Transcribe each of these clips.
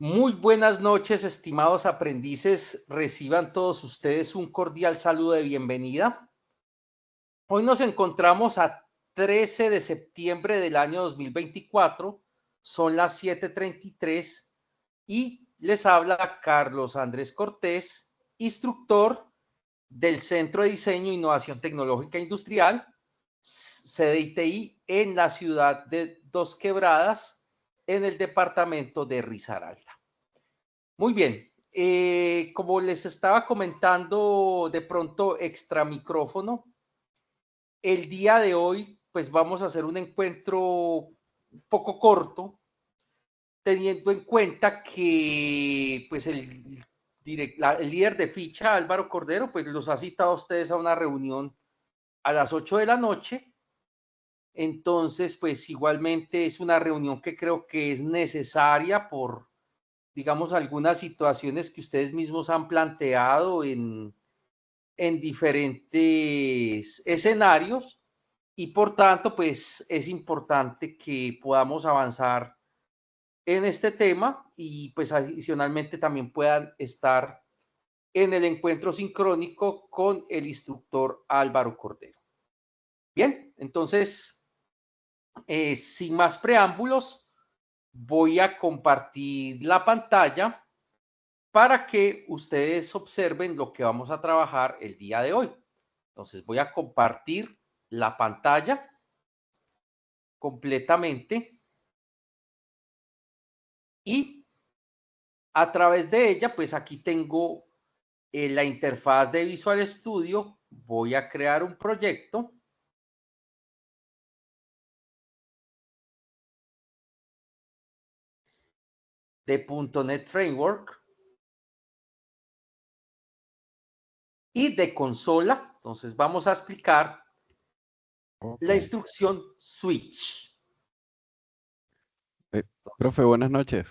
Muy buenas noches, estimados aprendices. Reciban todos ustedes un cordial saludo de bienvenida. Hoy nos encontramos a 13 de septiembre del año 2024. Son las 7:33 y les habla Carlos Andrés Cortés, instructor del Centro de Diseño e Innovación Tecnológica Industrial, sede ITI, en la ciudad de Dos Quebradas, en el departamento de Risaralda. Muy bien, como les estaba comentando de pronto extra micrófono, el día de hoy pues vamos a hacer un encuentro un poco corto, teniendo en cuenta que pues el líder de ficha, Álvaro Cordero, pues los ha citado a ustedes a una reunión a las 8 de la noche. Entonces, pues igualmente es una reunión que creo que es necesaria por, digamos, algunas situaciones que ustedes mismos han planteado en diferentes escenarios y por tanto, pues es importante que podamos avanzar en este tema y pues adicionalmente también puedan estar en el encuentro sincrónico con el instructor Álvaro Cordero. Bien, entonces, sin más preámbulos, voy a compartir la pantalla para que ustedes observen lo que vamos a trabajar el día de hoy. Entonces voy a compartir la pantalla completamente y a través de ella, pues aquí tengo la interfaz de Visual Studio. Voy a crear un proyecto. De .NET Framework y de consola. Entonces vamos a explicar la Ok. instrucción switch. Eh, Profe, buenas noches.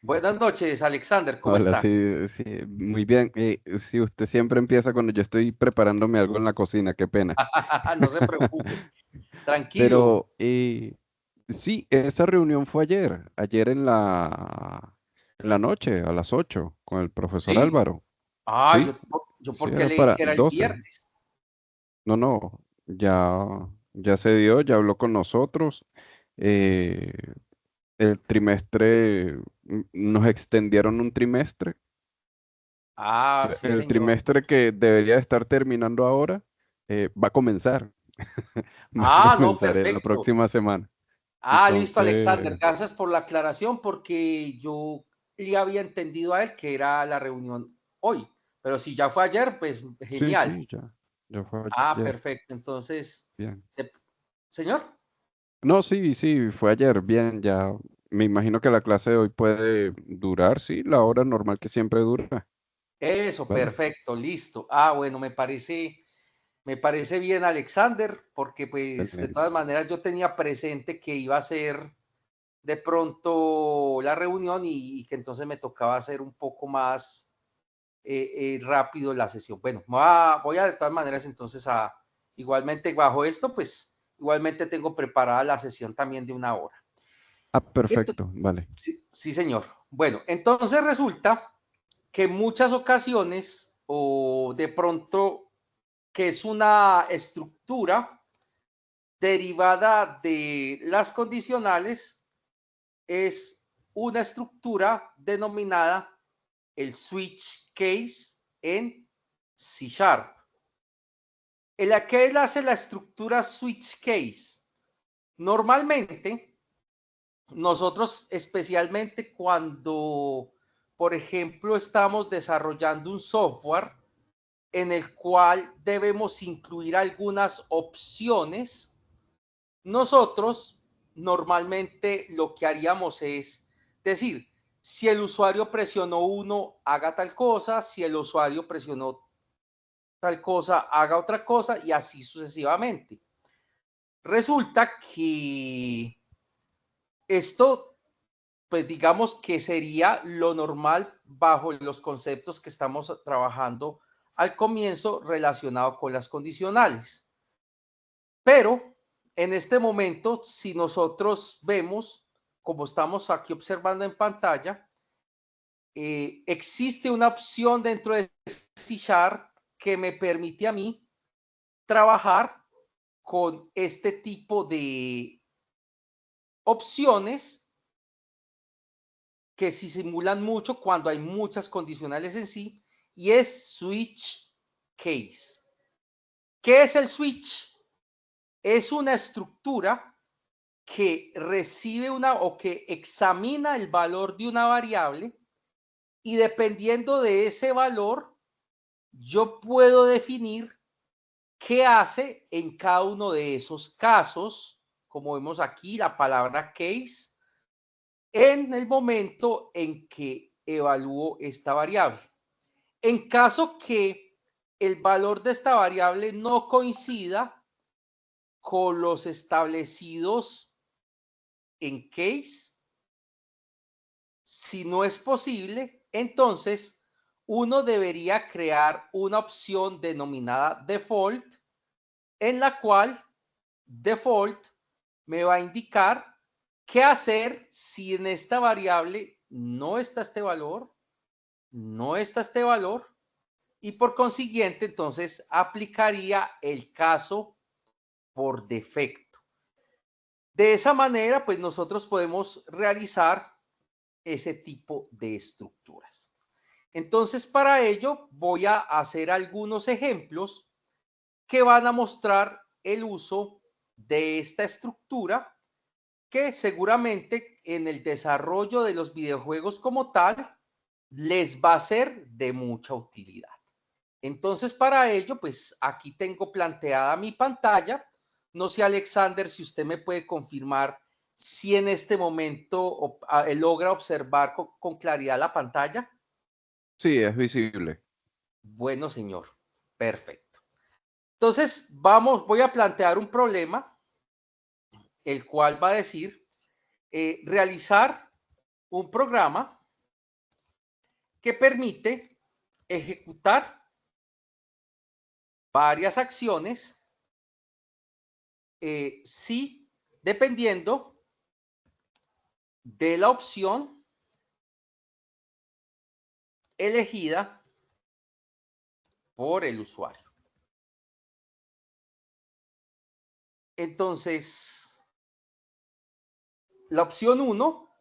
Buenas noches, Alexander, ¿cómo Hola, está? sí, sí, muy bien. Sí, usted siempre empieza cuando yo estoy preparándome algo en la cocina, qué pena. No se preocupe, tranquilo. Pero sí, esa reunión fue ayer en la noche, a las 8, con el profesor Sí. Álvaro. Ah, Sí, yo sí, porque era leí para que era el 12. viernes. No, no, ya se dio, ya habló con nosotros. Eh, el trimestre, nos extendieron un trimestre. Ah, sí, El señor. trimestre que debería estar terminando ahora va a comenzar, va a Ah, no, comenzar en la perfecto. próxima semana. Ah, listo, Alexander. Entonces, Gracias por la aclaración, porque yo le había entendido a él que era la reunión hoy. Pero si ya fue ayer, pues sí, genial. sí, ya fue Ah, ayer. perfecto. Entonces, Bien. de- señor. No, sí, sí, fue ayer. Bien, ya me imagino que la clase de hoy puede durar, sí, la hora normal que siempre dura. Eso, ¿Vale? perfecto, listo. Ah, bueno, me parece bien, Alexander, porque pues de todas Excelente. maneras yo tenía presente que iba a ser de pronto la reunión y que entonces me tocaba hacer un poco más rápido la sesión. Bueno, voy a de todas maneras entonces igualmente bajo esto, pues igualmente tengo preparada la sesión también de una hora. Ah, Entonces, perfecto, vale. sí, sí, señor. Bueno, entonces resulta que en muchas ocasiones o de pronto que es una estructura derivada de las condicionales, es una estructura denominada el switch case en C Sharp. ¿En la que él hace la estructura switch case? Normalmente, nosotros especialmente cuando, por ejemplo, estamos desarrollando un software en el cual debemos incluir algunas opciones, nosotros normalmente lo que haríamos es decir, si el usuario presionó uno, haga tal cosa, si el usuario presionó tal cosa, haga otra cosa y así sucesivamente. Resulta que esto, pues digamos que sería lo normal bajo los conceptos que estamos trabajando al comienzo relacionado con las condicionales. Pero en este momento, si nosotros vemos, como estamos aquí observando en pantalla, existe una opción dentro de C# que me permite a mí trabajar con este tipo de opciones que se simulan mucho cuando hay muchas condicionales en sí, y es switch case. ¿Qué es el switch? Es una estructura que recibe o que examina el valor de una variable, y dependiendo de ese valor, yo puedo definir qué hace en cada uno de esos casos, como vemos aquí la palabra case, en el momento en que evalúo esta variable. En caso que el valor de esta variable no coincida con los establecidos en case, si no es posible, entonces uno debería crear una opción denominada default, en la cual default me va a indicar qué hacer si en esta variable no está este valor, no está este valor, y por consiguiente entonces aplicaría el caso por defecto. De esa manera, pues nosotros podemos realizar ese tipo de estructuras. Entonces, para ello voy a hacer algunos ejemplos que van a mostrar el uso de esta estructura, que seguramente en el desarrollo de los videojuegos como tal les va a ser de mucha utilidad. Entonces, para ello, pues aquí tengo planteada mi pantalla. No sé, Alexander, si usted me puede confirmar si en este momento logra observar con claridad la pantalla. Sí, es visible. Bueno, señor. Perfecto. Entonces, voy a plantear un problema, el cual va a decir realizar un programa que permite ejecutar varias acciones si dependiendo de la opción elegida por el usuario. Entonces, la opción 1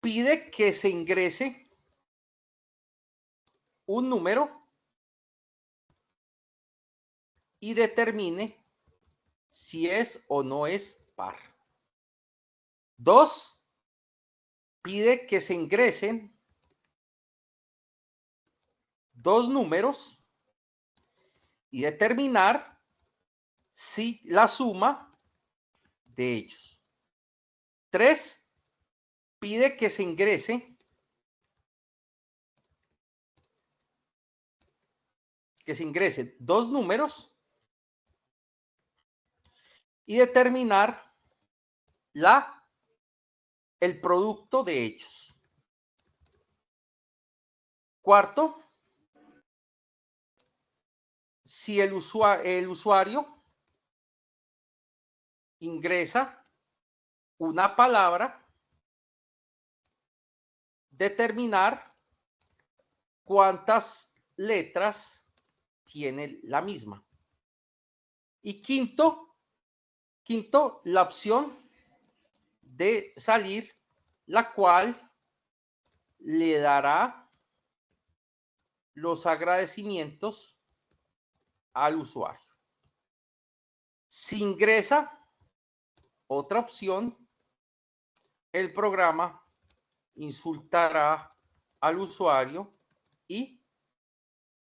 pide que se ingrese un número y determine si es o no es par. 2, pide que se ingresen dos números y determinar si la suma de ellos. 3, pide que se ingresen dos números y determinar el producto de ellos. 4, si el usuario ingresa una palabra, determinar cuántas letras tiene la misma. Y quinto, la opción de salir, la cual le dará los agradecimientos al usuario. Si ingresa otra opción, el programa insultará al usuario y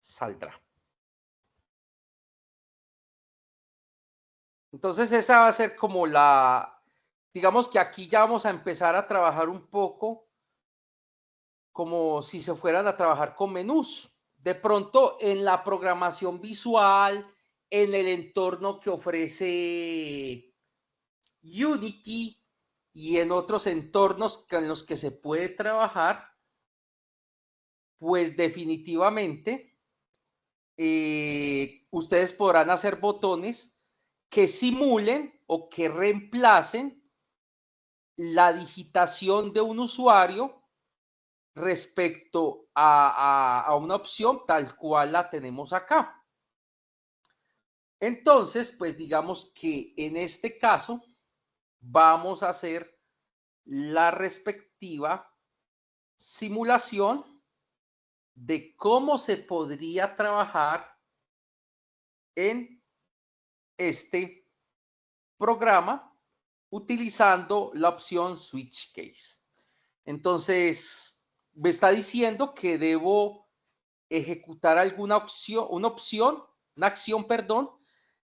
saldrá. Entonces esa va a ser como digamos que aquí ya vamos a empezar a trabajar un poco como si se fueran a trabajar con menús. De pronto en la programación visual, en el entorno que ofrece Unity y en otros entornos en los que se puede trabajar, pues definitivamente ustedes podrán hacer botones que simulen o que reemplacen la digitación de un usuario respecto a una opción tal cual la tenemos acá. Entonces, pues digamos que en este caso vamos a hacer la respectiva simulación de cómo se podría trabajar en este programa utilizando la opción Switch Case. Entonces, me está diciendo que debo ejecutar alguna opción, una acción, perdón,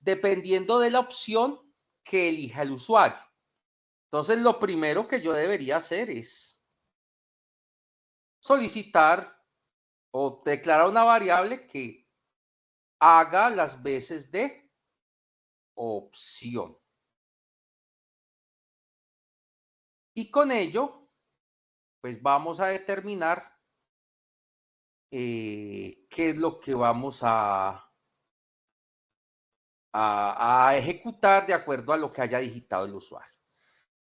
dependiendo de la opción que elija el usuario. Entonces, lo primero que yo debería hacer es solicitar o declarar una variable que haga las veces de opción. Y con ello, pues vamos a determinar qué es lo que vamos a ejecutar de acuerdo a lo que haya digitado el usuario.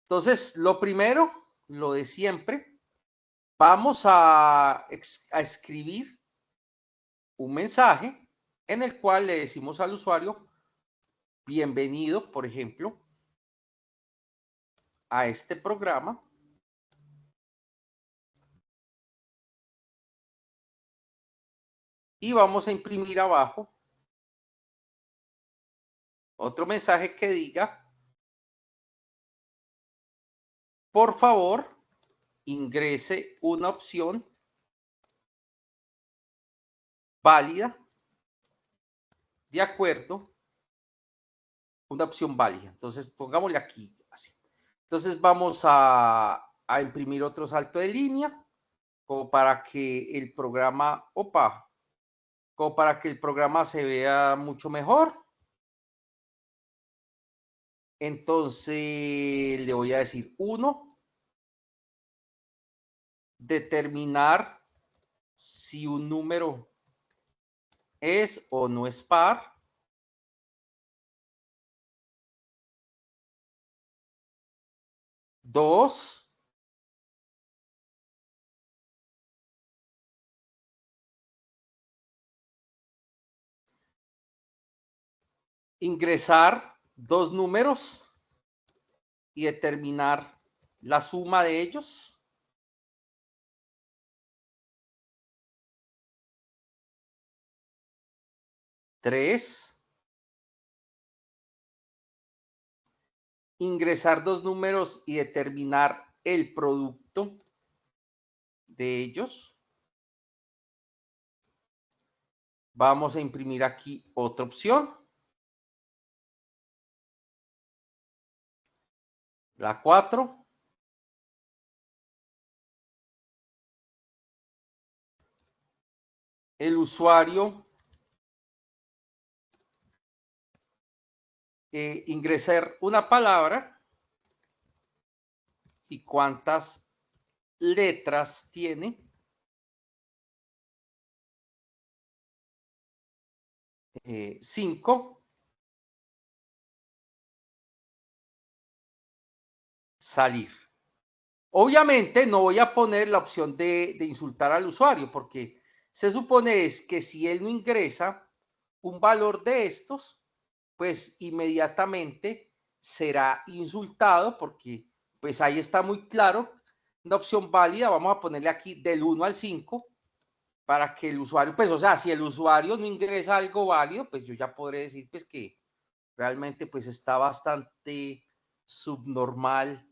Entonces, lo primero, lo de siempre, vamos a escribir un mensaje en el cual le decimos al usuario, bienvenido, por ejemplo, a este programa. Y vamos a imprimir abajo otro mensaje que diga, por favor, ingrese una opción válida de acuerdo, una opción válida. Entonces, pongámosle aquí así. Entonces, vamos a imprimir otro salto de línea como para que el programa, como para que el programa se vea mucho mejor. Entonces, le voy a decir 1, determinar si un número es o no es par. 2, ingresar dos números y determinar la suma de ellos. 3, ingresar dos números y determinar el producto de ellos. Vamos a imprimir aquí otra opción. La 4. El usuario ingresar una palabra y cuántas letras tiene. 5. Salir. Obviamente no voy a poner la opción de insultar al usuario porque se supone es que si él no ingresa un valor de estos, pues inmediatamente será insultado porque pues ahí está muy claro una opción válida. Vamos a ponerle aquí del 1 al 5 para que el usuario, pues o sea, si el usuario no ingresa algo válido, pues yo ya podré decir pues que realmente pues está bastante subnormal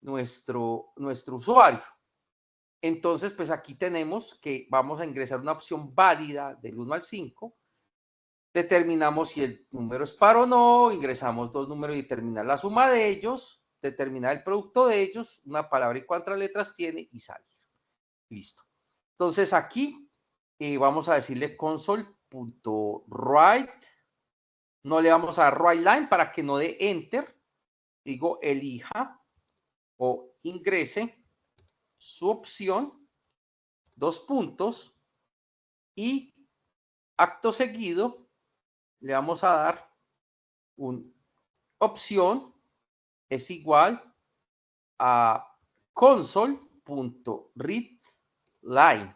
nuestro usuario. Entonces, pues aquí tenemos que vamos a ingresar una opción válida del 1 al 5. Determinamos si el número es par o no, ingresamos dos números y determinar la suma de ellos, determinar el producto de ellos, una palabra y cuántas letras tiene y salir. Listo. Entonces aquí vamos a decirle console.write. No le vamos a dar write line para que no dé enter. Digo elija o ingrese su opción, dos puntos, y acto seguido le vamos a dar una opción es igual a console.readLine.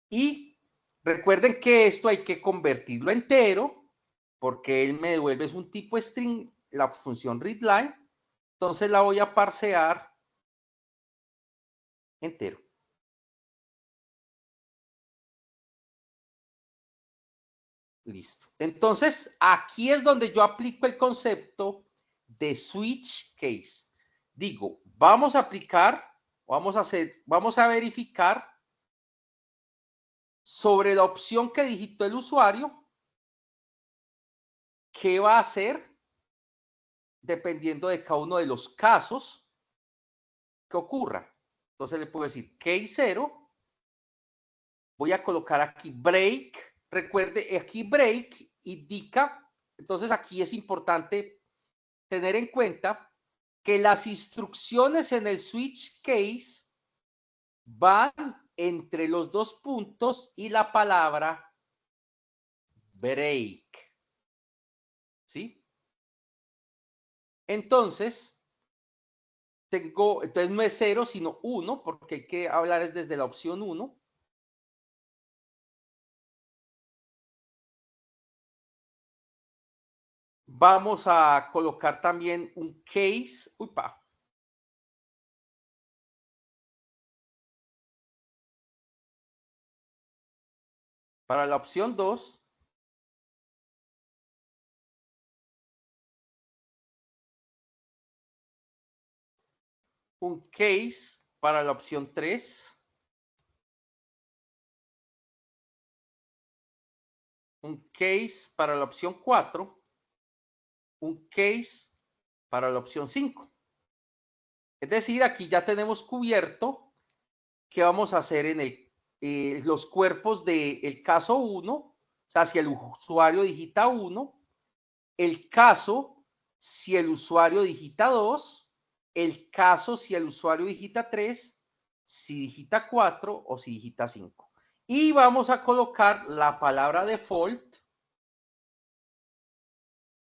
Y recuerden que esto hay que convertirlo entero, porque él me devuelve es un tipo string, la función readLine. Entonces la voy a parsear entero. Listo. Entonces, aquí es donde yo aplico el concepto de switch case. Digo, vamos a aplicar, vamos a verificar sobre la opción que digitó el usuario, qué va a hacer dependiendo de cada uno de los casos que ocurra. Entonces le puedo decir case 0. Voy a colocar aquí break. Recuerde, aquí break indica, entonces aquí es importante tener en cuenta que las instrucciones en el switch case van entre los dos puntos y la palabra break. ¿Sí? Entonces no es 0, sino 1, porque hay que hablar es desde la opción 1. Vamos a colocar también un case. Upa. Para la opción 2. Un case para la opción 3. Un case para la opción 4. Un case para la opción 5. Es decir, aquí ya tenemos cubierto qué vamos a hacer en los cuerpos del caso 1, o sea, si el usuario digita 1, el caso si el usuario digita 2, el caso si el usuario digita 3, si digita 4 o si digita 5. Y vamos a colocar la palabra default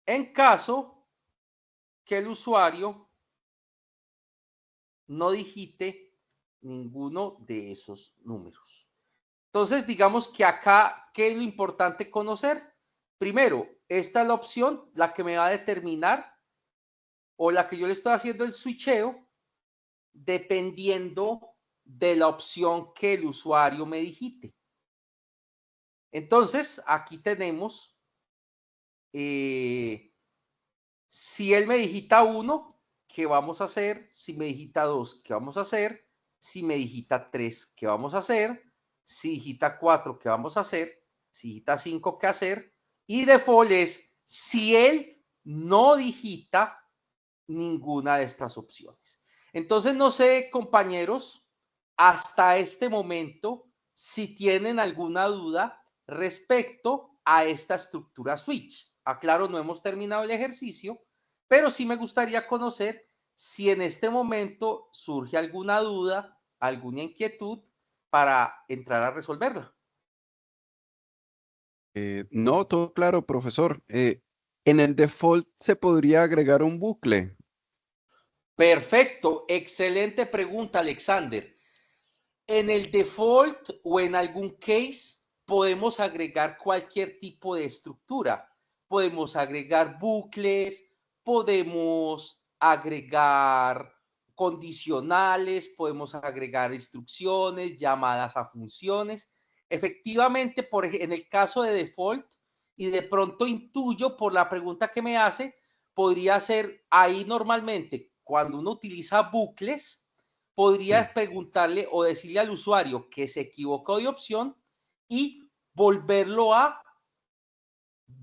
en caso que el usuario no digite ninguno de esos números. Entonces, digamos que acá, ¿qué es lo importante conocer? Primero, esta es la opción, la que me va a determinar o la que yo le estoy haciendo el switcheo, dependiendo de la opción que el usuario me digite. Entonces, aquí tenemos, si él me digita 1, ¿qué vamos a hacer? Si me digita 2, ¿qué vamos a hacer? Si me digita 3, ¿qué vamos a hacer? Si digita 4, ¿qué vamos a hacer? Si digita 5, ¿qué hacer? Y default es si él no digita ninguna de estas opciones. Entonces, no sé, compañeros, hasta este momento, si tienen alguna duda respecto a esta estructura switch. Aclaro, no hemos terminado el ejercicio, pero sí me gustaría conocer si en este momento surge alguna duda, alguna inquietud para entrar a resolverla. No, todo claro, profesor. En el default se podría agregar un bucle. Perfecto, excelente pregunta, Alexander. En el default o en algún case podemos agregar cualquier tipo de estructura. Podemos agregar bucles, podemos agregar condicionales, podemos agregar instrucciones, llamadas a funciones. Efectivamente, en el caso de default, y de pronto intuyo por la pregunta que me hace, podría ser ahí normalmente cuando uno utiliza bucles, podría Sí. preguntarle o decirle al usuario que se equivocó de opción y volverlo a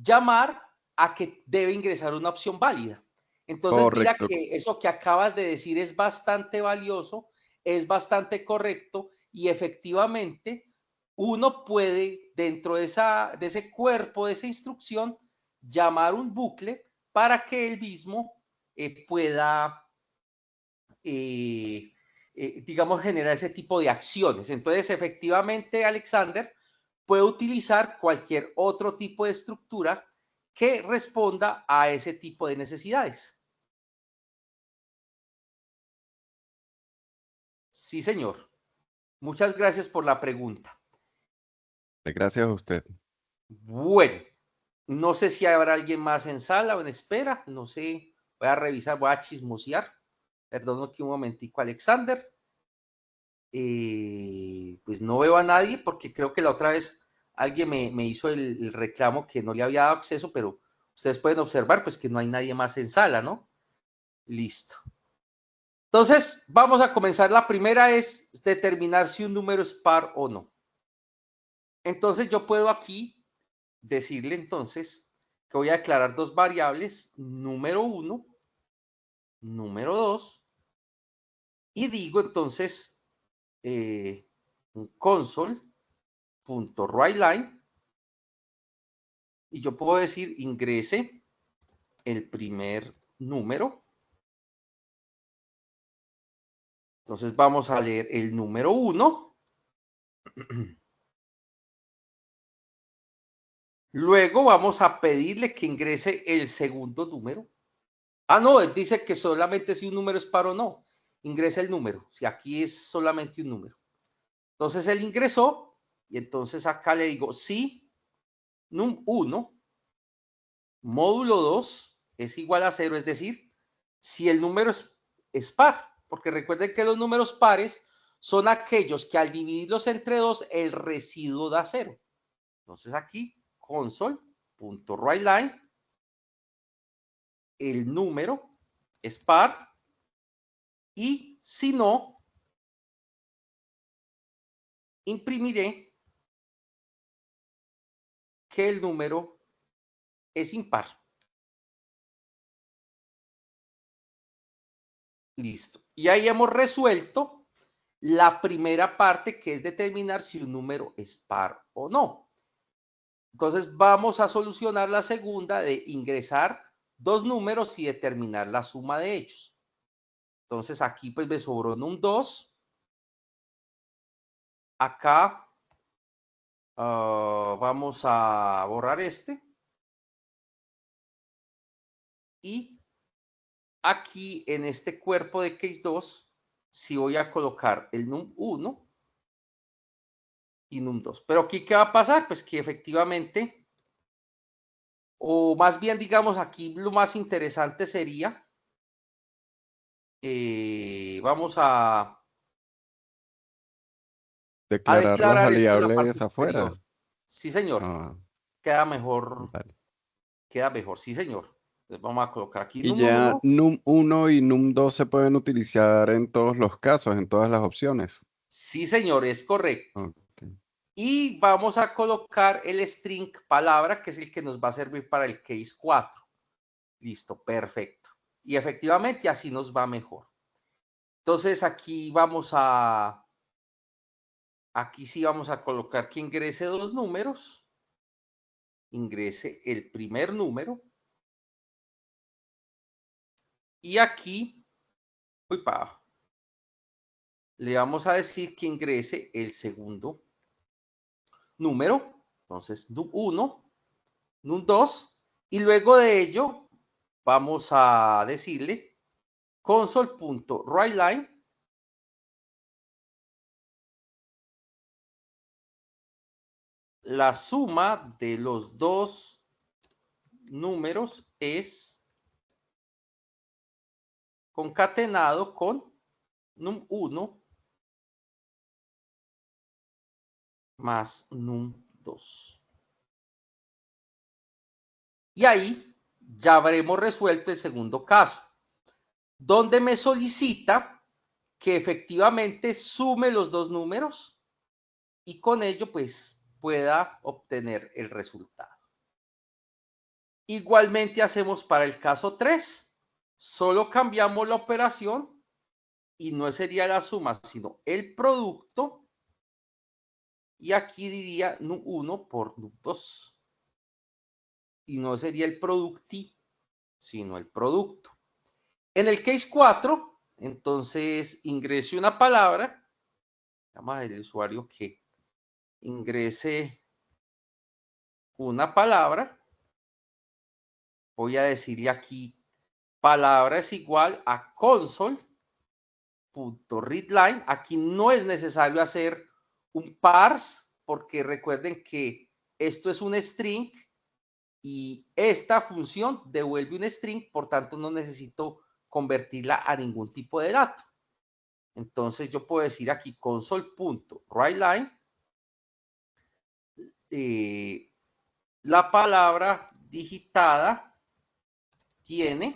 llamar a que debe ingresar una opción válida. Entonces, mira Correcto. que eso que acabas de decir es bastante valioso, es bastante correcto y efectivamente uno puede, dentro de ese cuerpo, de esa instrucción, llamar un bucle para que él mismo pueda digamos, generar ese tipo de acciones. Entonces, efectivamente, Alexander puede utilizar cualquier otro tipo de estructura que responda a ese tipo de necesidades. Sí, señor. Muchas gracias por la pregunta. Gracias a usted. Bueno, no sé si habrá alguien más en sala o en espera. No sé. Voy a revisar, voy a chismosear. Perdón aquí un momentico, Alexander. Pues no veo a nadie porque creo que la otra vez alguien me hizo el reclamo que no le había dado acceso, pero ustedes pueden observar pues que no hay nadie más en sala, ¿no? Listo. Entonces, vamos a comenzar. La primera es determinar si un número es par o no. Entonces, yo puedo aquí decirle entonces que voy a declarar dos variables, número 1, número 2, y digo entonces un console.writeLine, y yo puedo decir ingrese el primer número. Entonces vamos a leer el número 1. Luego vamos a pedirle que ingrese el segundo número. Ah, no, él dice que solamente si un número es par o no. Ingresa el número, si aquí es solamente un número. Entonces él ingresó y entonces acá le digo sí, num1, módulo 2 es igual a 0, es decir, si el número es par, porque recuerden que los números pares son aquellos que al dividirlos entre 2, el residuo da 0. Entonces aquí, console.writeLine, el número es par, y si no, imprimiré que el número es impar. Listo. Y ahí hemos resuelto la primera parte, que es determinar si un número es par o no. Entonces vamos a solucionar la segunda de ingresar dos números y determinar la suma de ellos. Entonces aquí pues me sobró num2. Acá vamos a borrar este. Y aquí en este cuerpo de case 2, sí voy a colocar el num1 y num2. Pero aquí, ¿qué va a pasar? Pues que efectivamente, o más bien digamos aquí lo más interesante sería, vamos a Declarar las declarar esto en la parte variables afuera. superior. Sí, señor. Ah, Queda mejor, vale. queda mejor. Sí, señor. Entonces vamos a colocar aquí Y ya num1. num1 y num2 se pueden utilizar en todos los casos, en todas las opciones. Sí, señor, es correcto. Ok. Y vamos a colocar el string palabra, que es el que nos va a servir para el case 4. Listo, perfecto. Y efectivamente así nos va mejor. Entonces aquí aquí sí vamos a colocar que ingrese dos números. Ingrese el primer número. Y aquí, le vamos a decir que ingrese el segundo número. Entonces, num1, num2. Y luego de ello, vamos a decirle console.writeLine, la suma de los dos números es concatenado con num1 más num2. Y ahí ya habremos resuelto el segundo caso, donde me solicita que efectivamente sume los dos números y con ello pues pueda obtener el resultado. Igualmente hacemos para el caso 3, solo cambiamos la operación y no sería la suma, sino el producto. Y aquí diría num1 por num2. Y no sería el producti, sino el producto. En el case 4, entonces ingrese una palabra. Vamos a ver el usuario que ingrese una palabra. Voy a decirle aquí, palabra es igual a console .readline. Aquí no es necesario hacer un parse porque recuerden que esto es un string y esta función devuelve un string, por tanto no necesito convertirla a ningún tipo de dato. Entonces yo puedo decir aquí console.writeLine, la palabra digitada tiene,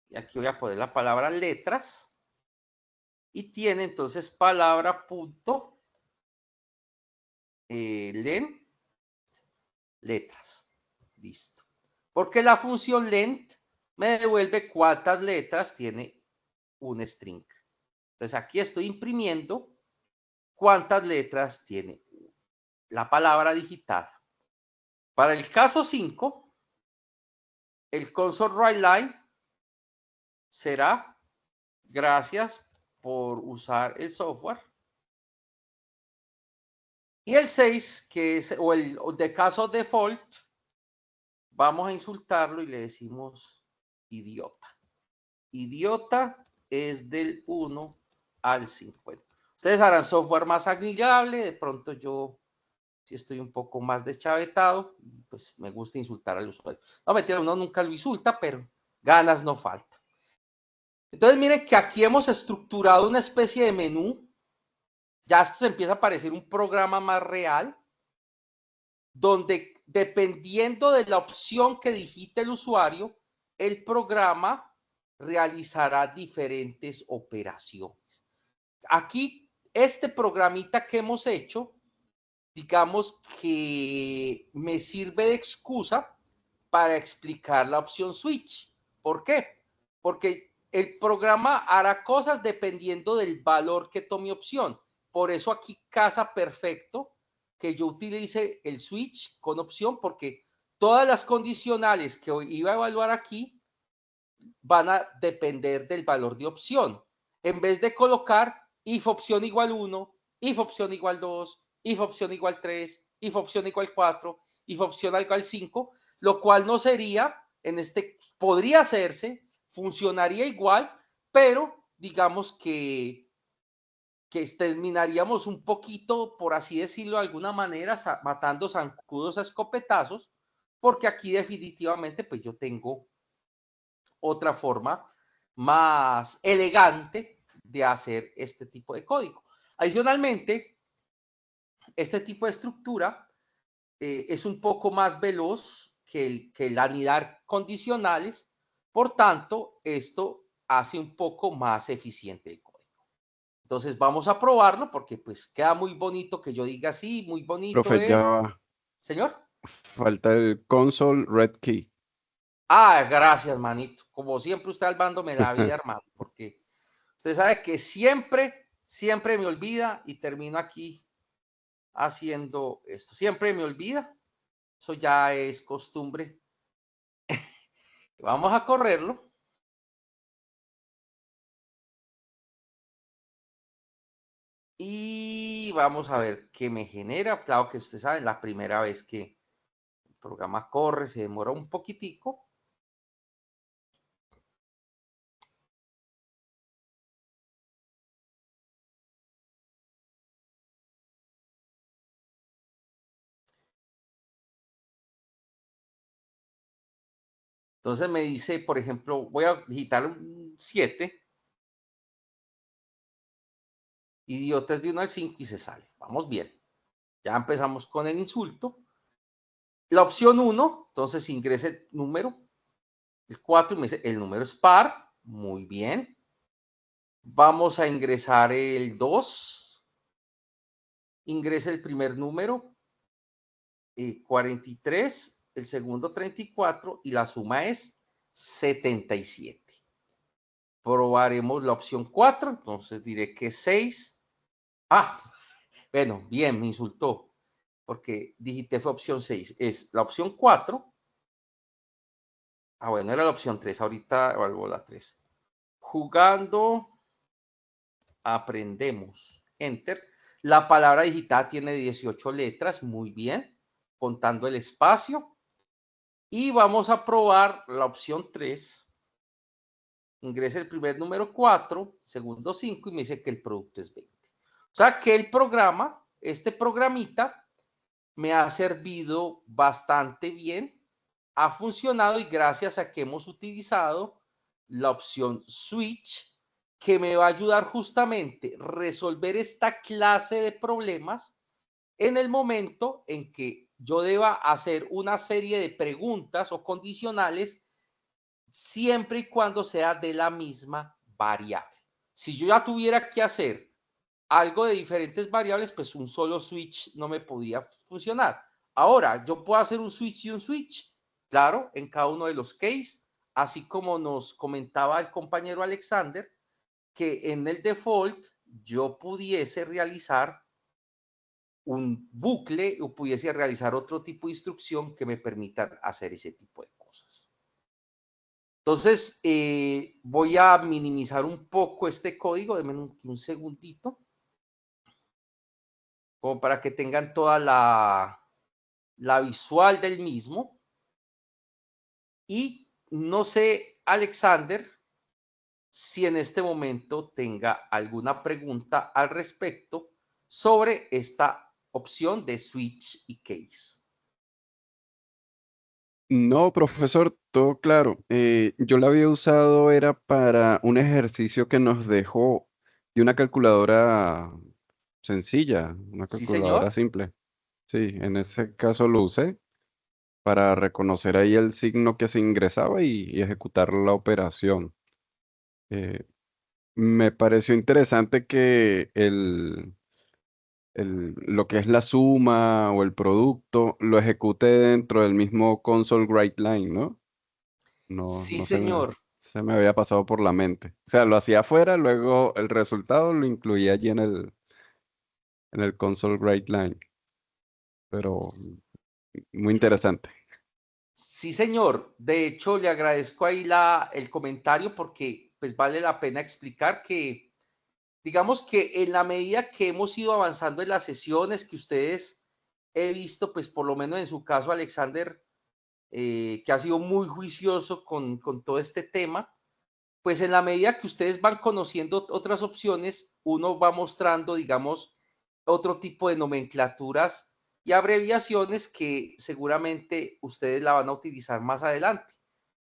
y aquí voy a poner la palabra letras, y tiene entonces palabra punto len letras. Listo. Porque la función length me devuelve cuántas letras tiene un string. Entonces aquí estoy imprimiendo cuántas letras tiene la palabra digitada. Para el caso 5, el console.writeLine será gracias por usar el software. Y el 6, que es o el de caso default, vamos a insultarlo y le decimos idiota. Idiota es del 1 al 50. Ustedes harán software más amigable, de pronto yo si estoy un poco más deschavetado, pues me gusta insultar al usuario. No, mentira, uno nunca lo insulta, pero ganas no falta. Entonces miren que aquí hemos estructurado una especie de menú. Ya esto se empieza a parecer un programa más real, donde dependiendo de la opción que digite el usuario, el programa realizará diferentes operaciones. Aquí, este programita que hemos hecho, digamos que me sirve de excusa para explicar la opción switch. ¿Por qué? Porque el programa hará cosas dependiendo del valor que tome opción. Por eso aquí casa perfecto que yo utilice el switch con opción, porque todas las condicionales que iba a evaluar aquí van a depender del valor de opción. En vez de colocar if opción igual 1, if opción igual 2, if opción igual 3, if opción igual 4, if opción igual 5, lo cual no sería, podría hacerse, funcionaría igual, pero digamos que terminaríamos un poquito, por así decirlo de alguna manera, matando zancudos a escopetazos, porque aquí definitivamente pues yo tengo otra forma más elegante de hacer este tipo de código. Adicionalmente, este tipo de estructura es un poco más veloz que el anidar condicionales, por tanto, esto hace un poco más eficiente el código. Entonces vamos a probarlo porque pues queda muy bonito que yo diga así, muy bonito Profe, ya es. va. Señor. Falta el console red key. Ah, gracias, manito. Como siempre usted salvándome la vida, hermano, porque usted sabe que siempre me olvida y termino aquí haciendo esto. Siempre me olvida. Eso ya es costumbre. Vamos a correrlo. Y vamos a ver qué me genera. Claro que usted sabe, la primera vez que el programa corre, se demora un poquitico. Entonces me dice, por ejemplo, voy a digitar un 7. Idiotas de 1 al 5 y se sale. Vamos bien. Ya empezamos con el insulto. La opción 1, entonces ingrese el número. El 4 y me dice, el número es par. Muy bien. Vamos a ingresar el 2. Ingrese el primer número. 43. El segundo 34. Y la suma es 77. Probaremos la opción 4. Entonces diré que 6. Ah, bueno, bien, me insultó. Porque digité fue opción 6. Es la opción 4. Ah, bueno, era la opción 3. Ahorita evalúo la 3. Jugando, aprendemos. Enter. La palabra digital tiene 18 letras. Muy bien. Contando el espacio. Y vamos a probar la opción 3. ingrese el primer número 4, segundo 5 y me dice que el producto es 20. O sea que el programa, este programita, me ha servido bastante bien, ha funcionado y gracias a que hemos utilizado la opción switch que me va a ayudar justamente a resolver esta clase de problemas en el momento en que yo deba hacer una serie de preguntas o condicionales siempre y cuando sea de la misma variable. Si yo ya tuviera que hacer algo de diferentes variables, pues un solo switch no me podría funcionar. Ahora, yo puedo hacer un switch y un switch, claro, en cada uno de los cases, así como nos comentaba el compañero Alexander, que en el default yo pudiese realizar un bucle o pudiese realizar otro tipo de instrucción que me permitan hacer ese tipo de cosas. Entonces, voy a minimizar un poco este código, denme un segundito, como para que tengan toda la visual del mismo. Y no sé, Alexander, si en este momento tenga alguna pregunta al respecto sobre esta opción de switch y case. No, profesor, todo claro. Yo la había usado era para un ejercicio que nos dejó de una calculadora sencilla, una Sí, calculadora señor. simple. Sí, en ese caso lo usé para reconocer ahí el signo que se ingresaba y ejecutar la operación. Eh, Me pareció interesante que lo que es la suma o el producto lo ejecute dentro del mismo console write line, ¿no? No, Sí, no señor. se me había pasado por la mente. O sea, lo hacía afuera, luego el resultado lo incluía allí en el console write line, pero muy interesante. Sí, señor. De hecho, le agradezco ahí el comentario porque pues vale la pena explicar que, digamos que en la medida que hemos ido avanzando en las sesiones que ustedes he visto, pues por lo menos en su caso, Alexander, que ha sido muy juicioso con todo este tema, pues en la medida que ustedes van conociendo otras opciones, uno va mostrando, digamos, otro tipo de nomenclaturas y abreviaciones que seguramente ustedes la van a utilizar más adelante,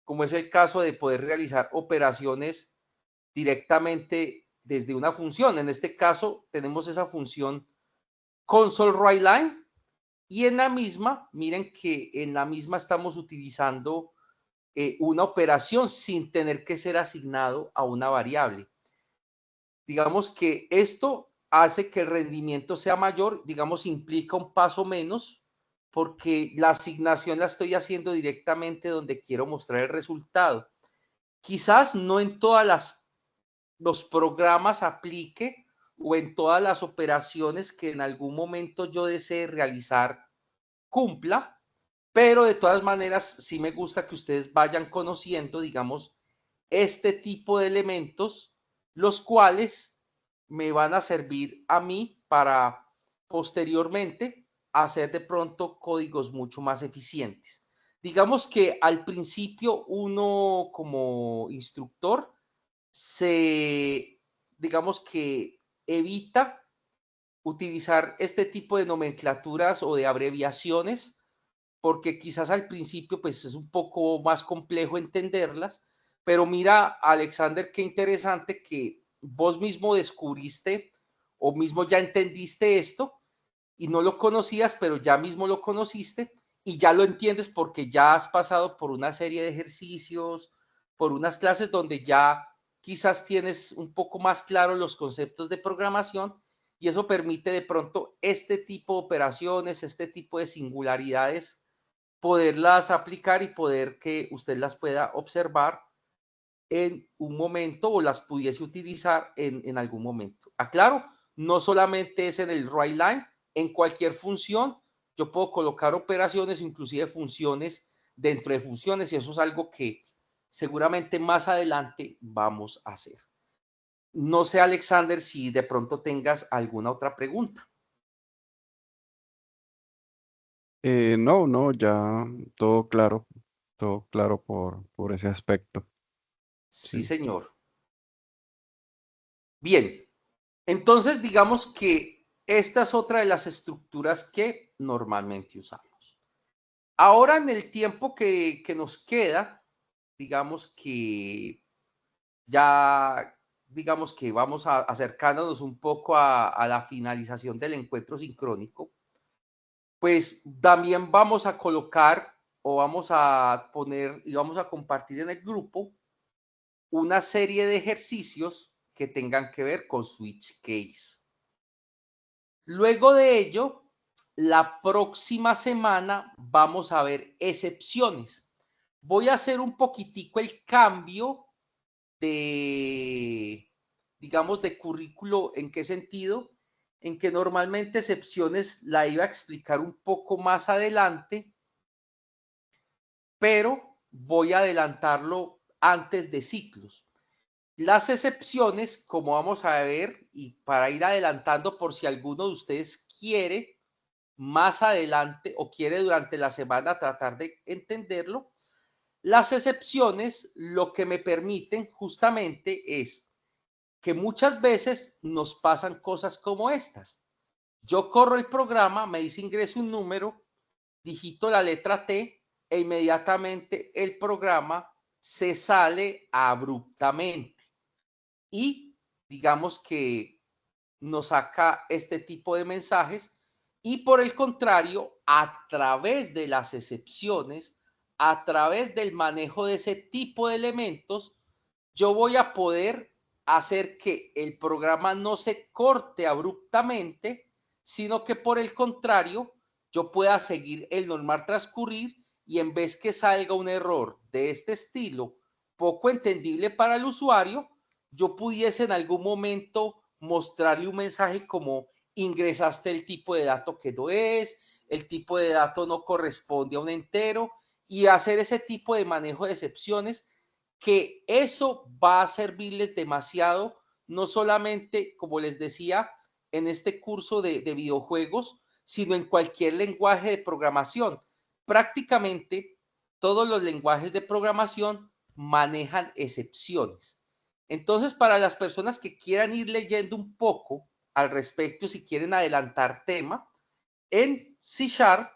como es el caso de poder realizar operaciones directamente desde una función. En este caso tenemos esa función console write line y en la misma, miren que en la misma estamos utilizando una operación sin tener que ser asignado a una variable. Digamos que esto hace que el rendimiento sea mayor, digamos, implica un paso menos, porque la asignación la estoy haciendo directamente donde quiero mostrar el resultado. Quizás no en todas los programas aplique o en todas las operaciones que en algún momento yo desee realizar cumpla, pero de todas maneras sí me gusta que ustedes vayan conociendo, digamos, este tipo de elementos, los cuales me van a servir a mí para posteriormente hacer de pronto códigos mucho más eficientes. Digamos que al principio uno como instructor se, digamos que evita utilizar este tipo de nomenclaturas o de abreviaciones porque quizás al principio pues es un poco más complejo entenderlas, pero mira, Alexander, qué interesante que vos mismo descubriste o mismo ya entendiste esto y no lo conocías, pero ya mismo lo conociste y ya lo entiendes porque ya has pasado por una serie de ejercicios, por unas clases donde ya quizás tienes un poco más claro los conceptos de programación y eso permite de pronto este tipo de operaciones, este tipo de singularidades poderlas aplicar y poder que usted las pueda observar en un momento o las pudiese utilizar en algún momento. Aclaro, no solamente es en el write line, en cualquier función yo puedo colocar operaciones, inclusive funciones dentro de funciones y eso es algo que seguramente más adelante vamos a hacer. No sé, Alexander, si de pronto tengas alguna otra pregunta. No, no, ya todo claro por ese aspecto. Sí, Sí. señor. Bien, entonces digamos que esta es otra de las estructuras que normalmente usamos. Ahora en el tiempo que nos queda, digamos que ya, digamos que vamos acercándonos un poco a la finalización del encuentro sincrónico, pues también vamos a colocar o vamos a poner y vamos a compartir en el grupo una serie de ejercicios que tengan que ver con switch case. Luego de ello, la próxima semana vamos a ver excepciones. Voy a hacer un poquitico el cambio de, digamos, de currículo. ¿En qué sentido? En que normalmente excepciones la iba a explicar un poco más adelante, pero voy a adelantarlo antes de ciclos. Las excepciones, como vamos a ver, y para ir adelantando por si alguno de ustedes quiere más adelante o quiere durante la semana tratar de entenderlo, las excepciones lo que me permiten justamente es que muchas veces nos pasan cosas como estas. Yo corro el programa, me dice ingrese un número, digito la letra T e inmediatamente el programa se sale abruptamente y digamos que nos saca este tipo de mensajes y por el contrario, a través de las excepciones, a través del manejo de ese tipo de elementos, yo voy a poder hacer que el programa no se corte abruptamente, sino que por el contrario, yo pueda seguir el normal transcurrir y en vez que salga un error de este estilo, poco entendible para el usuario, yo pudiese en algún momento mostrarle un mensaje como ingresaste el tipo de dato que no es, el tipo de dato no corresponde a un entero y hacer ese tipo de manejo de excepciones que eso va a servirles demasiado, no solamente, como les decía, en este curso de videojuegos, sino en cualquier lenguaje de programación. Prácticamente todos los lenguajes de programación manejan excepciones. Entonces, para las personas que quieran ir leyendo un poco al respecto, si quieren adelantar tema, en C Sharp,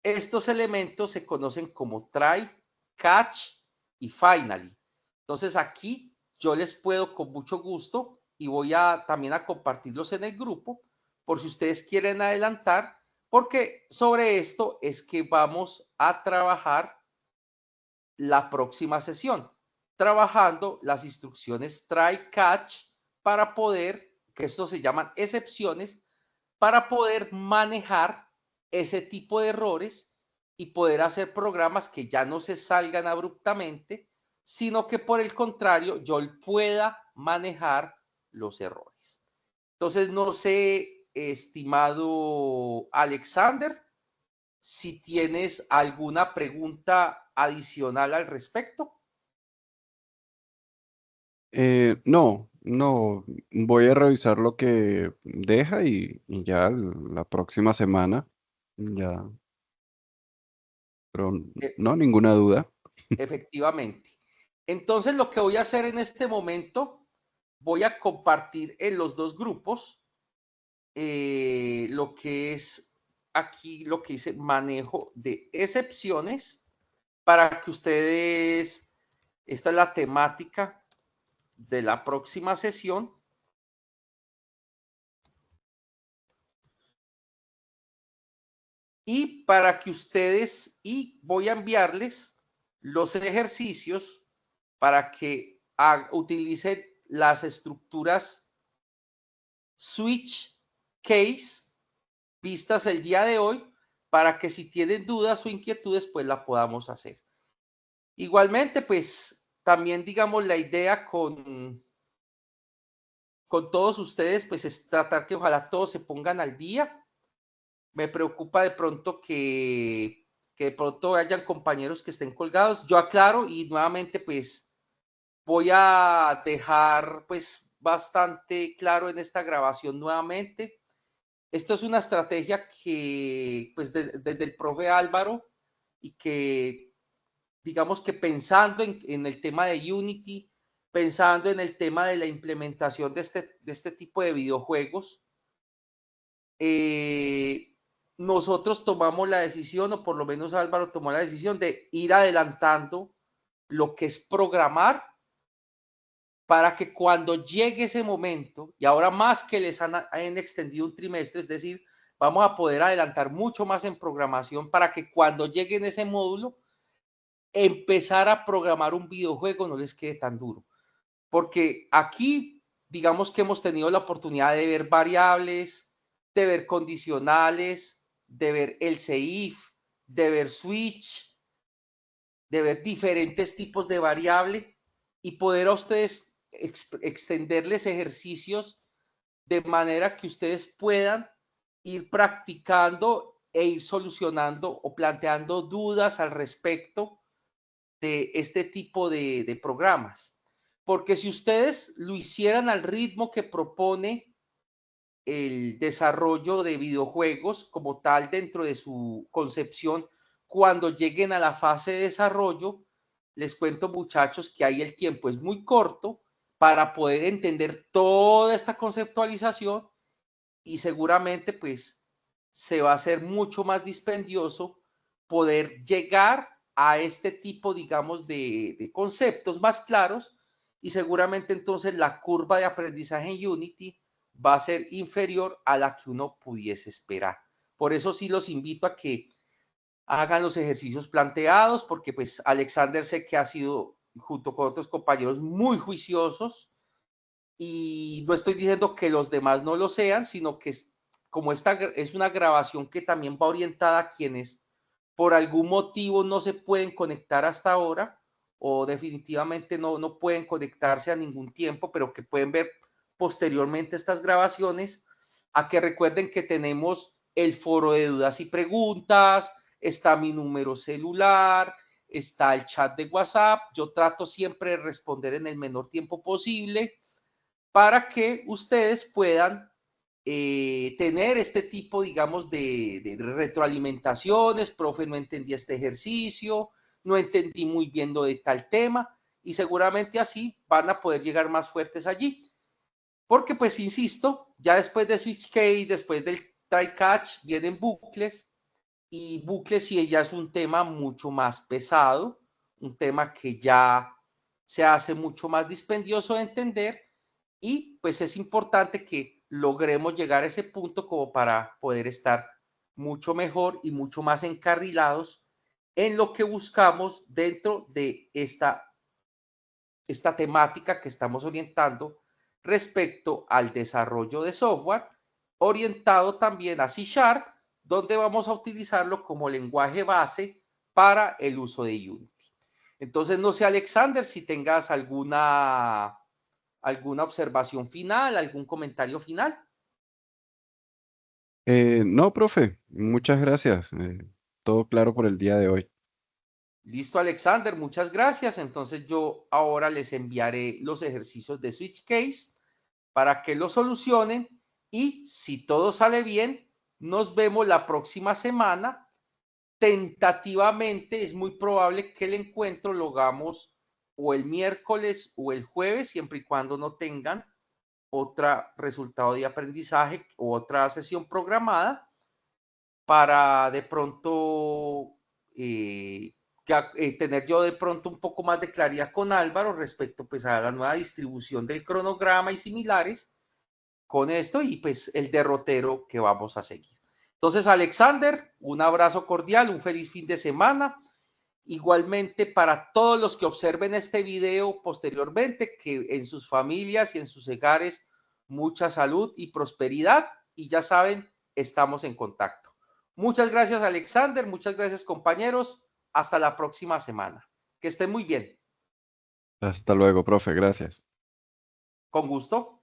estos elementos se conocen como try, catch y finally. Entonces, aquí yo les puedo con mucho gusto y voy a también a compartirlos en el grupo por si ustedes quieren adelantar, porque sobre esto es que vamos a trabajar la próxima sesión, trabajando las instrucciones try catch para poder, que esto se llaman excepciones, para poder manejar ese tipo de errores y poder hacer programas que ya no se salgan abruptamente, sino que por el contrario yo pueda manejar los errores. Entonces, no sé, estimado Alexander, si tienes alguna pregunta adicional al respecto. No, no, voy a revisar lo que deja y ya la próxima semana, ya, pero Eh, no, ninguna duda. efectivamente. Entonces, lo que voy a hacer en este momento, voy a compartir en los dos grupos lo que es aquí, lo que dice manejo de excepciones, para que ustedes, esta es la temática de la próxima sesión. Y para que ustedes, y voy a enviarles los ejercicios para que utilicen las estructuras switch case vistas el día de hoy, para que si tienen dudas o inquietudes, pues la podamos hacer. Igualmente, pues también digamos la idea con todos ustedes, pues es tratar que ojalá todos se pongan al día. Me preocupa de pronto que de pronto hayan compañeros que estén colgados. Yo aclaro y nuevamente pues voy a dejar pues bastante claro en esta grabación nuevamente. Esto es una estrategia que pues desde el profe Álvaro y que digamos que pensando en el tema de Unity, pensando en el tema de la implementación de este tipo de videojuegos, nosotros tomamos la decisión, o por lo menos Álvaro tomó la decisión de ir adelantando lo que es programar para que cuando llegue ese momento, y ahora más que les han extendido un trimestre, es decir, vamos a poder adelantar mucho más en programación para que cuando llegue en ese módulo, empezar a programar un videojuego no les quede tan duro. Porque aquí, digamos que hemos tenido la oportunidad de ver variables, de ver condicionales, de ver else if, de ver switch, de ver diferentes tipos de variable y poder a ustedes extenderles ejercicios de manera que ustedes puedan ir practicando e ir solucionando o planteando dudas al respecto de este tipo de programas. Porque si ustedes lo hicieran al ritmo que propone el desarrollo de videojuegos como tal dentro de su concepción, cuando lleguen a la fase de desarrollo, les cuento muchachos que ahí el tiempo es muy corto para poder entender toda esta conceptualización y seguramente pues se va a hacer mucho más dispendioso poder llegar a este tipo, digamos, de conceptos más claros y seguramente entonces la curva de aprendizaje en Unity va a ser inferior a la que uno pudiese esperar. Por eso sí los invito a que hagan los ejercicios planteados, porque pues Alexander sé que ha sido, junto con otros compañeros, muy juiciosos y no estoy diciendo que los demás no lo sean, sino que como esta es una grabación que también va orientada a quienes por algún motivo no se pueden conectar hasta ahora o definitivamente no pueden conectarse a ningún tiempo, pero que pueden ver posteriormente estas grabaciones, a que recuerden que tenemos el foro de dudas y preguntas, está mi número celular, está el chat de WhatsApp, yo trato siempre de responder en el menor tiempo posible para que ustedes puedan tener este tipo, digamos, de retroalimentaciones. Profe, no entendí este ejercicio, no entendí muy bien lo de tal tema, y seguramente así van a poder llegar más fuertes allí. Porque, pues, insisto, ya después de Switch Case, después del Try Catch, vienen bucles, y bucles sí ya es un tema mucho más pesado, un tema que ya se hace mucho más dispendioso de entender, y pues es importante que logremos llegar a ese punto como para poder estar mucho mejor y mucho más encarrilados en lo que buscamos dentro de esta temática que estamos orientando respecto al desarrollo de software, orientado también a C#, donde vamos a utilizarlo como lenguaje base para el uso de Unity. Entonces, no sé, Alexander, si tengas alguna observación final, algún comentario final. No, profe, muchas gracias. Todo claro por el día de hoy. Listo, Alexander, muchas gracias. Entonces yo ahora les enviaré los ejercicios de Switch Case para que lo solucionen y si todo sale bien, nos vemos la próxima semana. Tentativamente es muy probable que el encuentro lo hagamos o el miércoles o el jueves, siempre y cuando no tengan otro resultado de aprendizaje o otra sesión programada para de pronto tener yo de pronto un poco más de claridad con Álvaro respecto pues a la nueva distribución del cronograma y similares con esto y pues el derrotero que vamos a seguir. Entonces, Alexander, un abrazo cordial, un feliz fin de semana. Igualmente para todos los que observen este video posteriormente, que en sus familias y en sus hogares mucha salud y prosperidad y ya saben, estamos en contacto. Muchas gracias, Alexander, muchas gracias, compañeros. Hasta la próxima semana. Que estén muy bien. Hasta luego, profe, gracias. Con gusto.